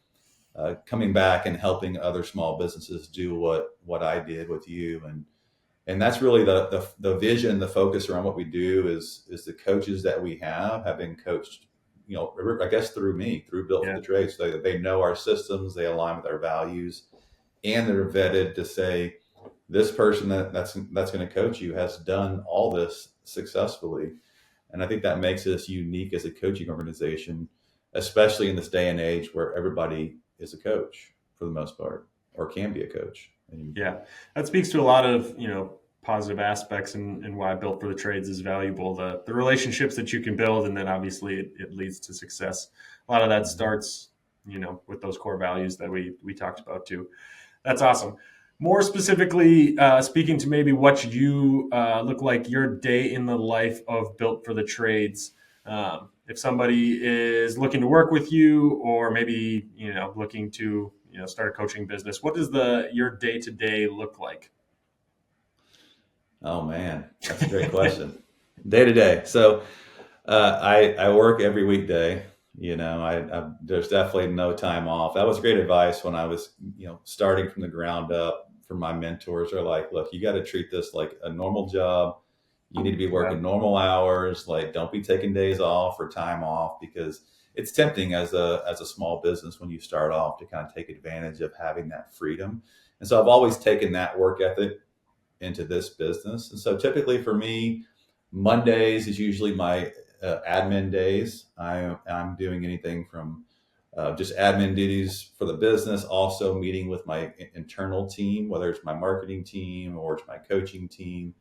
[SPEAKER 2] coming back and helping other small businesses do what I did with you." And that's really the vision, the focus around what we do is the coaches that we have been coached, I guess through me, through Built for the Trades. So they know our systems, they align with our values, and they're vetted to say, this person that's going to coach you has done all this successfully. And I think that makes us unique as a coaching organization, especially in this day and age where everybody is a coach for the most part, or can be a coach.
[SPEAKER 1] Yeah, that speaks to a lot of positive aspects and why Built for the Trades is valuable. The relationships that you can build, and then obviously it leads to success. A lot of that starts with those core values that we talked about too. That's awesome. More specifically, speaking to maybe what you look like your day in the life of Built for the Trades. If somebody is looking to work with you, or maybe looking to start a coaching business, what does your day to day look like?
[SPEAKER 2] Oh man, that's a great question. Day to day. So I work every weekday. There's definitely no time off. That was great advice when I was starting from the ground up. From my mentors are like, look, you got to treat this like a normal job. You need to be working normal hours. Like, don't be taking days off or time off, because it's tempting as a small business when you start off to kind of take advantage of having that freedom. And so I've always taken that work ethic into this business. And so typically for me, Mondays is usually my admin days. I'm doing anything from just admin duties for the business, also meeting with my internal team, whether it's my marketing team or it's my coaching team.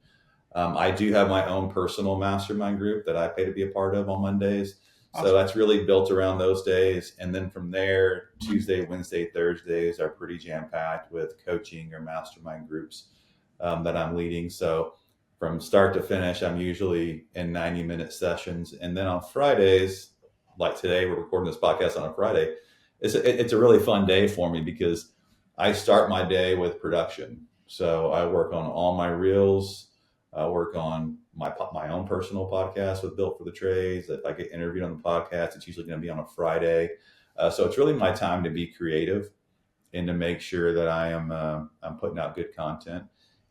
[SPEAKER 2] I do have my own personal mastermind group that I pay to be a part of on Mondays. Awesome. So that's really built around those days. And then from there, Tuesday, Wednesday, Thursdays are pretty jam-packed with coaching or mastermind groups that I'm leading. So from start to finish, I'm usually in 90-minute sessions. And then on Fridays, like today, we're recording this podcast on a Friday. It's a really fun day for me because I start my day with production. So I work on all my reels. I work on my own personal podcast with Built for the Trades. If I get interviewed on the podcast, it's usually going to be on a Friday. So it's really my time to be creative and to make sure that I'm putting out good content.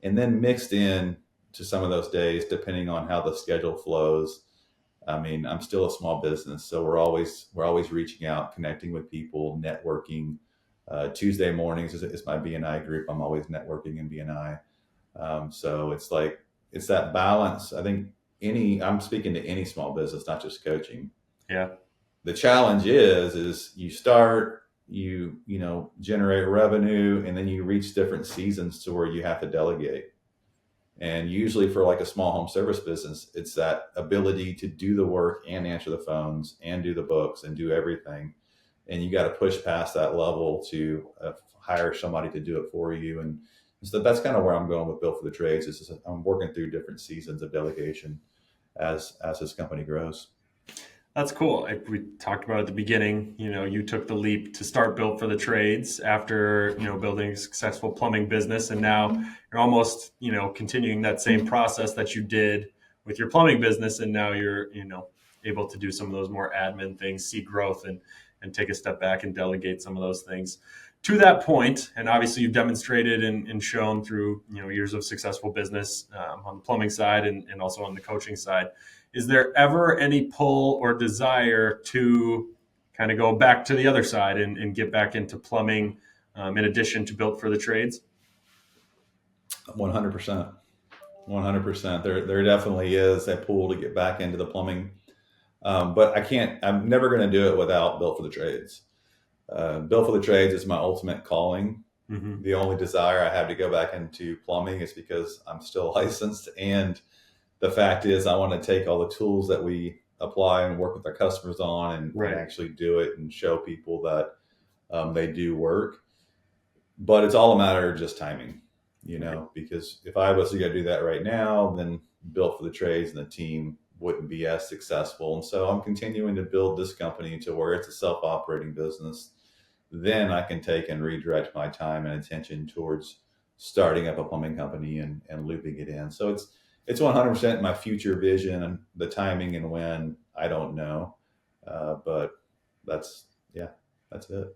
[SPEAKER 2] And then mixed in to some of those days, depending on how the schedule flows. I mean, I'm still a small business, so we're always reaching out, connecting with people, networking. Tuesday mornings is my BNI group. I'm always networking in BNI. So it's that balance. I think I'm speaking to any small business, not just coaching.
[SPEAKER 1] Yeah.
[SPEAKER 2] The challenge is you start, you generate revenue, and then you reach different seasons to where you have to delegate. And usually for like a small home service business, it's that ability to do the work and answer the phones and do the books and do everything. And you got to push past that level to hire somebody to do it for you. And so that's kind of where I'm going with Built for the Trades. Is I'm working through different seasons of delegation as this company grows.
[SPEAKER 1] That's cool. We talked about at the beginning, you took the leap to start Built for the Trades after, building a successful plumbing business. And now you're almost, continuing that same process that you did with your plumbing business. And now you're, able to do some of those more admin things, see growth and take a step back and delegate some of those things. To that point, and obviously you've demonstrated and shown through, years of successful business on the plumbing side and also on the coaching side. Is there ever any pull or desire to kind of go back to the other side and get back into plumbing in addition to Built for the Trades?
[SPEAKER 2] 100%. 100%. There definitely is a pull to get back into the plumbing But I'm never going to do it without Built for the Trades. Built for the Trades is my ultimate calling.
[SPEAKER 1] Mm-hmm.
[SPEAKER 2] The only desire I have to go back into plumbing is because I'm still licensed. And the fact is, I want to take all the tools that we apply and work with our customers on and
[SPEAKER 1] Right.
[SPEAKER 2] actually do it and show people that they do work. But it's all a matter of just timing,
[SPEAKER 1] Right.
[SPEAKER 2] because if I was to go do that right now, then Built for the Trades and the team wouldn't be as successful. And so I'm continuing to build this company to where it's a self-operating business. Then I can take and redirect my time and attention towards starting up a plumbing company and looping it in. So it's 100% my future vision, and the timing and when, I don't know. But that's, yeah, that's it.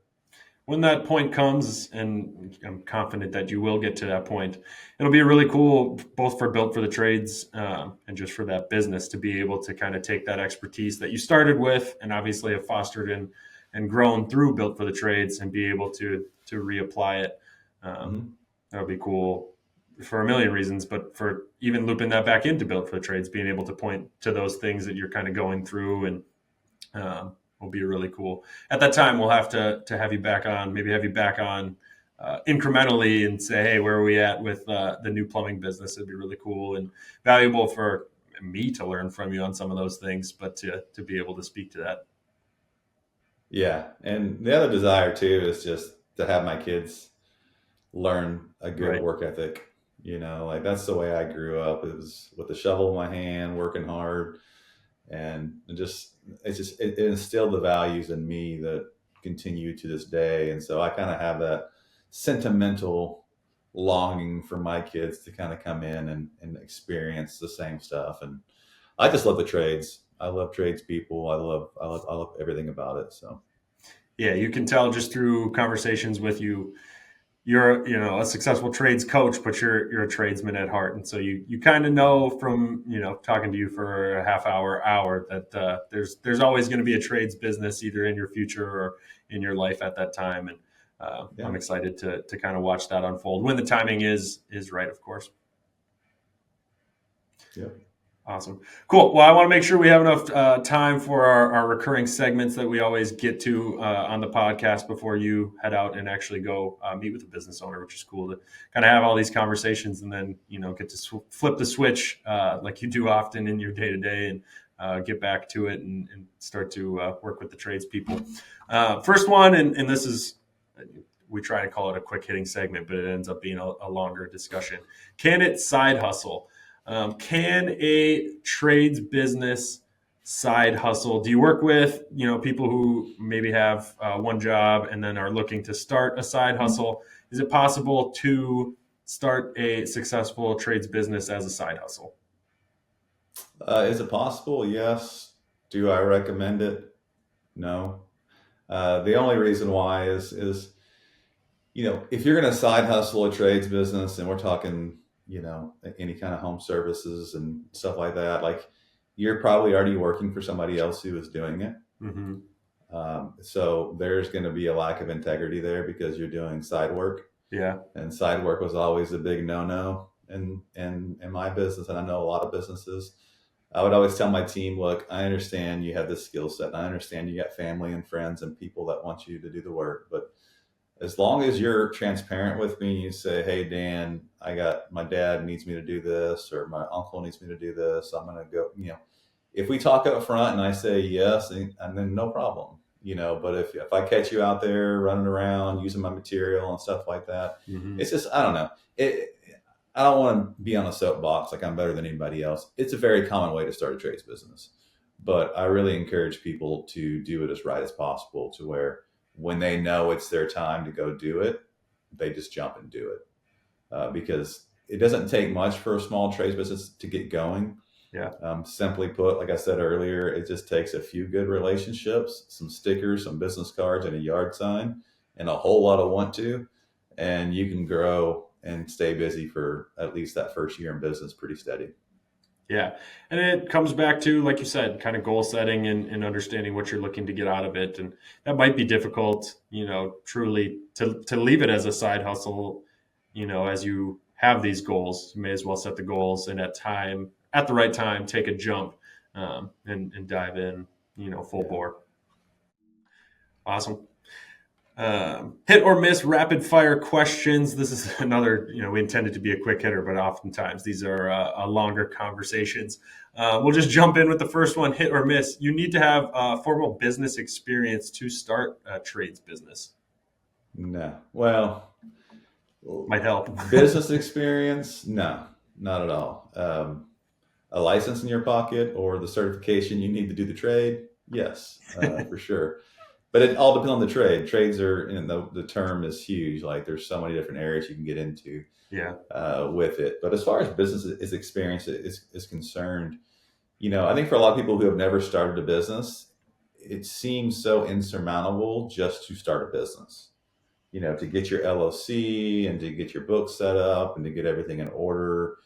[SPEAKER 1] When that point comes, and I'm confident that you will get to that point, it'll be really cool, both for Built for the Trades and just for that business, to be able to kind of take that expertise that you started with, and obviously have fostered and grown through Built for the Trades, and be able to reapply it. Um,
[SPEAKER 2] Mm-hmm.
[SPEAKER 1] that'll be cool for a million reasons, but for even looping that back into Built for the Trades, being able to point to those things that you're kind of going through, and will be really cool. At that time, we'll have to have you back on, maybe have you back on incrementally, and say, hey, where are we at with the new plumbing business? It'd be really cool and valuable for me to learn from you on some of those things, but to be able to speak to that.
[SPEAKER 2] Yeah. And the other desire too is just to have my kids learn a good
[SPEAKER 1] Right.
[SPEAKER 2] work ethic. Like that's the way I grew up. It was with a shovel in my hand, working hard, and it instilled the values in me that continue to this day. And so I kind of have that sentimental longing for my kids to kind of come in and experience the same stuff. And I just love the trades. I love tradespeople. I love everything about it. So
[SPEAKER 1] Yeah, you can tell just through conversations with you, you're a successful trades coach, but you're a tradesman at heart, and so you kind of know from talking to you for a half hour that there's always going to be a trades business either in your future or in your life at that time, and
[SPEAKER 2] yeah.
[SPEAKER 1] I'm excited to kind of watch that unfold when the timing is right, of course.
[SPEAKER 2] Yep.
[SPEAKER 1] Awesome. Cool. Well, I want to make sure we have enough time for our recurring segments that we always get to on the podcast before you head out and actually go meet with a business owner, which is cool to kind of have all these conversations and then, get to flip the switch like you do often in your day to day, and get back to it and start to work with the tradespeople. First one, and this is, we try to call it a quick hitting segment, but it ends up being a longer discussion. Can it side hustle? Can a trades business side hustle? Do you work with people who maybe have one job and then are looking to start a side hustle? Is it possible to start a successful trades business as a side hustle?
[SPEAKER 2] Is it possible? Yes. Do I recommend it? No. The only reason why is if you're going to side hustle a trades business, and we're talking any kind of home services and stuff like that, like you're probably already working for somebody else who is doing it.
[SPEAKER 1] Mm-hmm.
[SPEAKER 2] So there's going to be a lack of integrity there because you're doing side work,
[SPEAKER 1] Yeah.
[SPEAKER 2] and side work was always a big no-no in my business, and I know a lot of businesses. I would always tell my team, look, I understand you have this skill set. I understand you got family and friends and people that want you to do the work. But as long as you're transparent with me, you say, hey, Dan, my dad needs me to do this, or my uncle needs me to do this. I'm going to go, if we talk up front and I say yes, and then no problem, but if I catch you out there running around using my material and stuff like that,
[SPEAKER 1] Mm-hmm.
[SPEAKER 2] it's just, I don't know. I don't want to be on a soapbox like I'm better than anybody else. It's a very common way to start a trades business, but I really encourage people to do it as right as possible, to where when they know it's their time to go do it, they just jump and do it. Because it doesn't take much for a small trades business to get going.
[SPEAKER 1] Yeah.
[SPEAKER 2] Simply put, like I said earlier, it just takes a few good relationships, some stickers, some business cards, and a yard sign, and a whole lot of want to, and you can grow and stay busy for at least that first year in business pretty steady.
[SPEAKER 1] Yeah. And it comes back to, like you said, kind of goal setting and understanding what you're looking to get out of it. And that might be difficult, truly to leave it as a side hustle, as you have these goals. You may as well set the goals and at the right time, take a jump and dive in. full
[SPEAKER 2] Yeah.
[SPEAKER 1] bore. Awesome. Hit or miss rapid fire questions. This is another, we intended to be a quick hitter, but oftentimes these are longer conversations. We'll just jump in with the first one. Hit or miss. You need to have formal business experience to start a trades business.
[SPEAKER 2] No. Well,
[SPEAKER 1] Might help.
[SPEAKER 2] business experience? No, not at all. A license in your pocket or the certification you need to do the trade? Yes, for sure. But it all depends on the trade. Trades are, the term is huge. Like there's so many different areas you can get into
[SPEAKER 1] Yeah.
[SPEAKER 2] with it. But as far as business is experience is concerned, I think for a lot of people who have never started a business, it seems so insurmountable just to start a business. To get your LLC and to get your books set up and to get everything in order.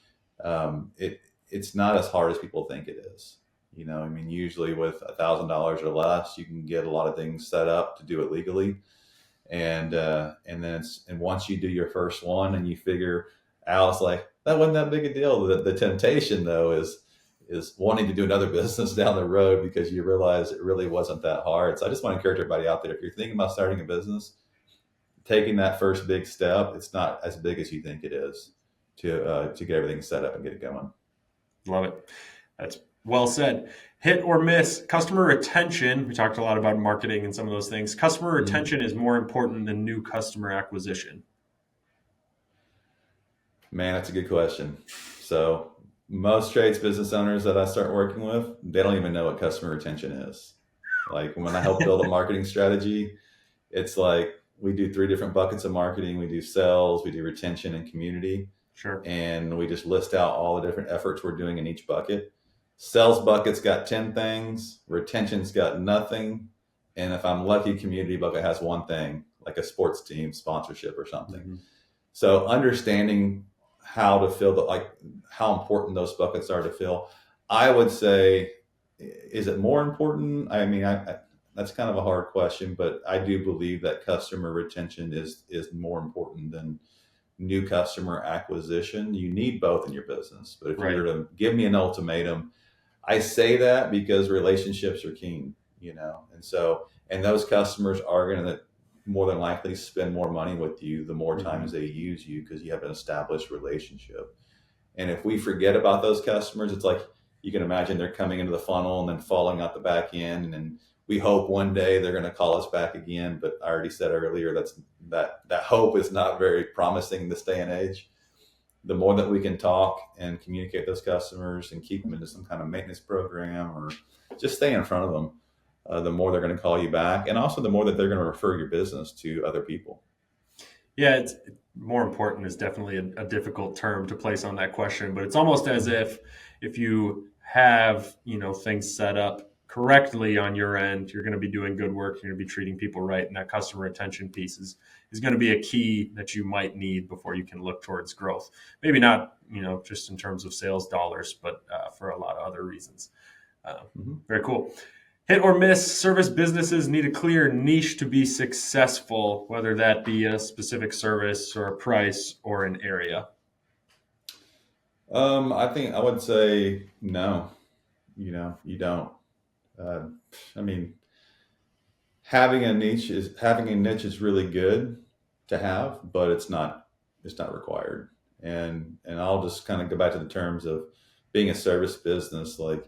[SPEAKER 2] It's not as hard as people think it is. I mean, usually with $1,000 or less, you can get a lot of things set up to do it legally. And once you do your first one and you figure out, it's like that wasn't that big a deal. The temptation though is wanting to do another business down the road because you realize it really wasn't that hard. So I just want to encourage everybody out there, if you're thinking about starting a business, taking that first big step, it's not as big as you think it is to get everything set up and get it going.
[SPEAKER 1] Love it. That's well said. Hit or miss customer retention. We talked a lot about marketing and some of those things. Customer
[SPEAKER 2] Mhm.
[SPEAKER 1] retention is more important than new customer acquisition.
[SPEAKER 2] Man, that's a good question. So most trades business owners that I start working with, they don't even know what customer retention is. Like when I help build a marketing strategy, it's like we do three different buckets of marketing. We do sales, we do retention, and community.
[SPEAKER 1] Sure.
[SPEAKER 2] And we just list out all the different efforts we're doing in each bucket. Sales bucket's got 10 things, retention's got nothing, and if I'm lucky, community bucket has one thing, like a sports team sponsorship or something.
[SPEAKER 1] Mm-hmm.
[SPEAKER 2] So understanding how to fill how important those buckets are to fill, I would say, is it more important? I mean, that's kind of a hard question, but I do believe that customer retention is more important than new customer acquisition. You need both in your business. But if you
[SPEAKER 1] Right.
[SPEAKER 2] were to give me an ultimatum, I say that because relationships are king, and those customers are going to more than likely spend more money with you the more
[SPEAKER 1] Mm-hmm.
[SPEAKER 2] times they use you because you have an established relationship. And if we forget about those customers, it's like you can imagine they're coming into the funnel and then falling out the back end. And then we hope one day they're going to call us back again. But I already said earlier that hope is not very promising in this day and age. The more that we can talk and communicate those customers and keep them into some kind of maintenance program or just stay in front of them, the more they're going to call you back, and also the more that they're going to refer your business to other people.
[SPEAKER 1] Yeah, it's more important is definitely a difficult term to place on that question, but it's almost as if you have, things set up correctly on your end, you're going to be doing good work, you're going to be treating people right, and that customer retention piece is going to be a key that you might need before you can look towards growth. Maybe not, just in terms of sales dollars, but for a lot of other reasons.
[SPEAKER 2] Mm-hmm.
[SPEAKER 1] Very cool. Hit or miss, service businesses need a clear niche to be successful, whether that be a specific service or a price or an area.
[SPEAKER 2] I think I would say no. You don't. Uh, I mean, having a niche is really good to have, but it's not required. And I'll just kind of go back to the terms of being a service business. Like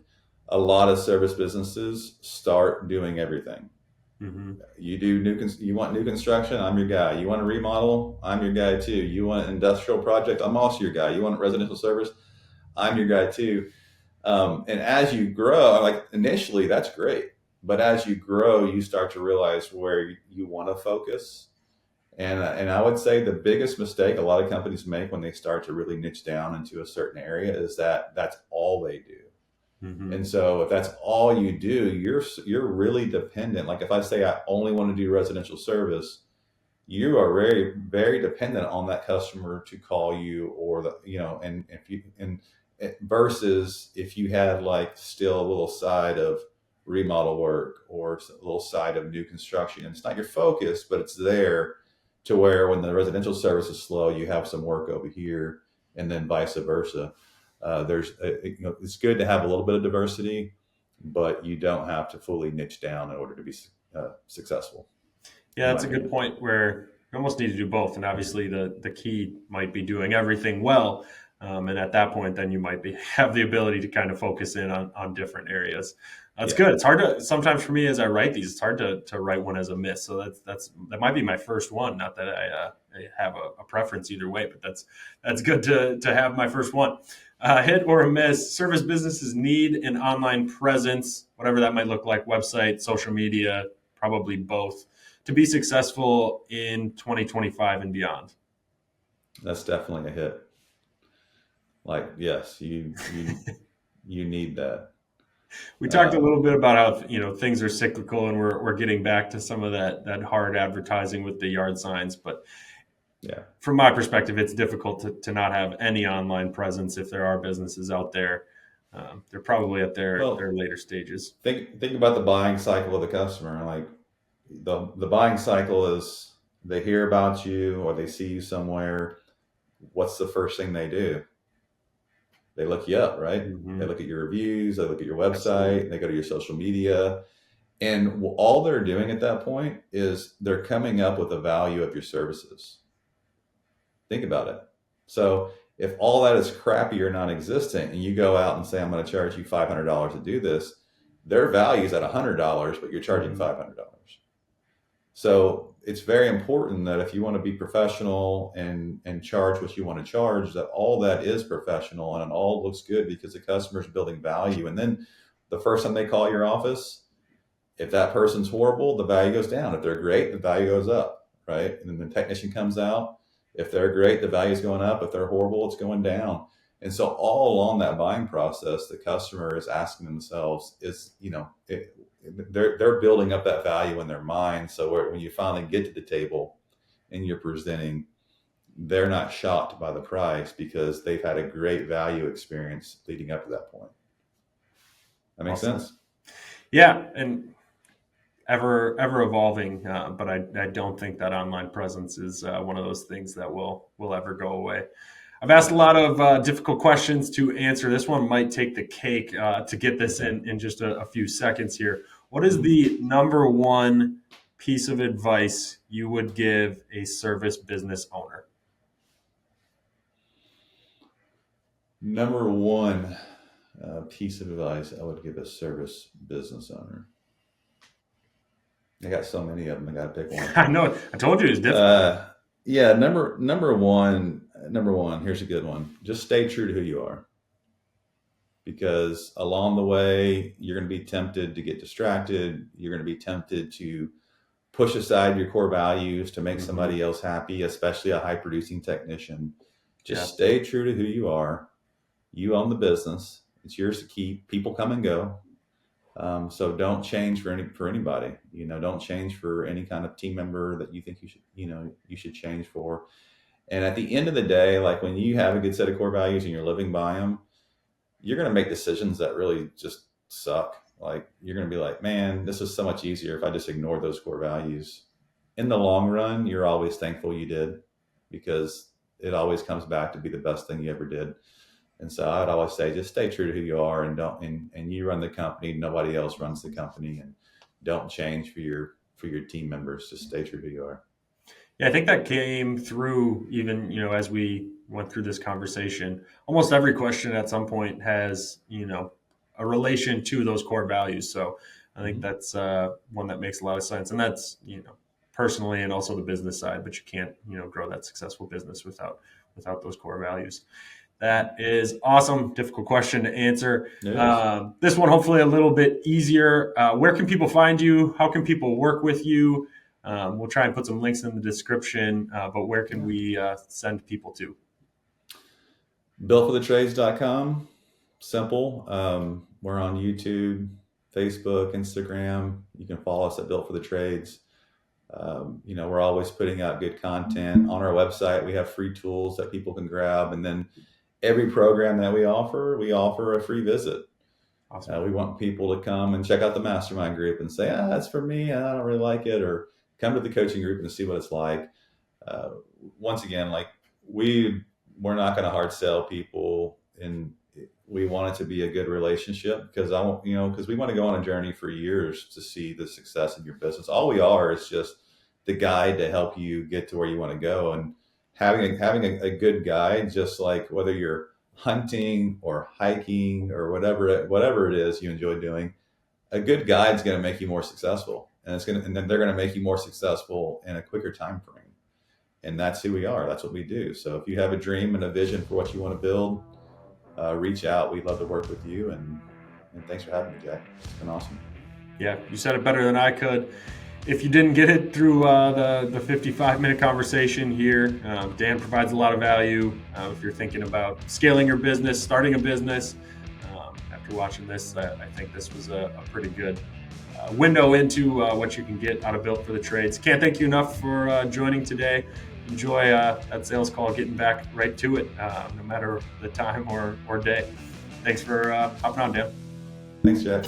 [SPEAKER 2] a lot of service businesses start doing everything.
[SPEAKER 1] Mm-hmm.
[SPEAKER 2] You want new construction, I'm your guy. You want a remodel, I'm your guy too. You want an industrial project, I'm also your guy. You want residential service, I'm your guy too. And as you grow, like initially, that's great. But as you grow, you start to realize where you want to focus. And I would say the biggest mistake a lot of companies make when they start to really niche down into a certain area is that that's all they do.
[SPEAKER 1] Mm-hmm.
[SPEAKER 2] And so if that's all you do, you're really dependent. Like if I say I only want to do residential service, you are very very dependent on that customer to call you or and if you and versus if you had like still a little side of remodel work or a little side of new construction, and it's not your focus but it's there to where when the residential service is slow you have some work over here and then vice versa. It's good to have a little bit of diversity, but you don't have to fully niche down in order to be successful,
[SPEAKER 1] Yeah,
[SPEAKER 2] in my
[SPEAKER 1] that's a good
[SPEAKER 2] opinion.
[SPEAKER 1] point where you almost need to do both. And obviously, the key might be doing everything well. And at that point, then you might be have the ability to kind of focus in on different areas. That's
[SPEAKER 2] Yeah.
[SPEAKER 1] good. It's hard to sometimes for me as I write these. It's hard to write one as a miss. So that might be my first one. Not that I have a preference either way, but that's good to have my first one. Hit or a miss. Service businesses need an online presence, whatever that might look like. Website, social media, probably both to be successful in 2025 and beyond.
[SPEAKER 2] That's definitely a hit. Like, yes, you need that.
[SPEAKER 1] We talked a
[SPEAKER 2] Um,
[SPEAKER 1] little bit about how things are cyclical and we're getting back to some of that hard advertising with the yard signs. But
[SPEAKER 2] yeah.
[SPEAKER 1] from my perspective, it's difficult to not have any online presence if there are businesses out there. They're probably at their
[SPEAKER 2] Well,
[SPEAKER 1] later stages.
[SPEAKER 2] think about the buying cycle of the customer. Like the buying cycle is they hear about you or they see you somewhere. What's the first thing they do? They look you up, right? They
[SPEAKER 1] Hmm.
[SPEAKER 2] look at your reviews, they look at your
[SPEAKER 1] Absolutely.
[SPEAKER 2] website, they go to your social media, and all they're doing at that point is they're coming up with the value of your services. Think about it. So if all that is crappy or non-existent, and you go out and say, "I'm going to charge you $500 to do this," their value is at $100, but you're charging
[SPEAKER 1] Hmm.
[SPEAKER 2] $500. So it's very important that if you want to be professional and charge what you want to charge, that all that is professional and it all looks good because the customer's building value. And then the first time they call your office, if that person's horrible, the value goes down. If they're great, the value goes up, right? And then the technician comes out. If they're great, the value is going up. If they're horrible, it's going down. And so all along that buying process, the customer is asking themselves, they're building up that value in their mind. So when you finally get to the table and you're presenting, they're not shocked by the price because they've had a great value experience leading up to that point. That
[SPEAKER 1] Well
[SPEAKER 2] makes
[SPEAKER 1] said.
[SPEAKER 2] sense?
[SPEAKER 1] Yeah, and ever evolving. But I don't think that online presence is one of those things that will ever go away. I've asked a lot of difficult questions to answer. This one might take the cake to get this
[SPEAKER 2] Okay.
[SPEAKER 1] in just a few seconds here. What is
[SPEAKER 2] Mhm.
[SPEAKER 1] the number one piece of advice you would give a service business owner?
[SPEAKER 2] Number one piece of advice I would give a service business owner. I got so many of them. I got to pick one.
[SPEAKER 1] I know I told you it's difficult.
[SPEAKER 2] Uh, yeah, number one. Here's a good one. Just stay true to who you are, because along the way you're going to be tempted to get distracted. You're going to be tempted to push aside your core values to make
[SPEAKER 1] Hmm.
[SPEAKER 2] somebody else happy, especially a high producing technician.
[SPEAKER 1] Yeah,
[SPEAKER 2] Just stay true to who you are. You own the business. It's yours to keep. People come and go. So don't change for anybody. Don't change for any kind of team member that you think you should change for. And at the end of the day, like when you have a good set of core values and you're living by them, you're going to make decisions that really just suck. Like you're going to be like, man, this is so much easier if I just ignore those core values. In the long run, you're always thankful you did, because it always comes back to be the best thing you ever did. And so I'd always say, just stay true to who you are, and don't and you run the company. Nobody else runs the company, and don't change for your team members. Just stay true to who you are.
[SPEAKER 1] yeah. I think that came through even as we went through this conversation. Almost every question at some point has a relation to those core values. So I think
[SPEAKER 2] Mm-hmm.
[SPEAKER 1] that's one that makes a lot of sense, and that's personally and also the business side. But you can't grow that successful business without those core values. That is awesome. Difficult question to answer.
[SPEAKER 2] It is.
[SPEAKER 1] This one, hopefully, a little bit easier. Where can people find you? How can people work with you? We'll try and put some links in the description, but where can
[SPEAKER 2] Yeah.
[SPEAKER 1] we send people to?
[SPEAKER 2] Builtforthetrades.com. Simple. We're on YouTube, Facebook, Instagram. You can follow us at Built for the Trades. We're always putting out good content on our website. We have free tools that people can grab, and then every program that we offer a free visit.
[SPEAKER 1] Awesome.
[SPEAKER 2] We want people to come and check out the mastermind group and say, that's for me, and I don't really like it, or come to the coaching group and see what it's like. Uh, Once again, like we're not going to hard sell people, and we want it to be a good relationship because because we want to go on a journey for years to see the success of your business. All we are is just the guide to help you get to where you want to go. And having a good guide, just like whether you're hunting or hiking or whatever it is you enjoy doing, a good guide is going to make you more successful, and then they're going to make you more successful in a quicker time frame. And that's who we are. That's what we do. So if you have a dream and a vision for what you want to build, reach out. We'd love to work with you. And thanks for having me, Jack. It's been awesome.
[SPEAKER 1] Yeah, you said it better than I could. If you didn't get it through the 55-minute conversation here, Dan provides a lot of value. If you're thinking about scaling your business, starting a business, after watching this, I think this was a pretty good window into what you can get out of Built for the Trades. Can't thank you enough for joining today. Enjoy that sales call, getting back right to it, no matter the time or day. Thanks for hopping on, Dan.
[SPEAKER 2] Thanks, Jack.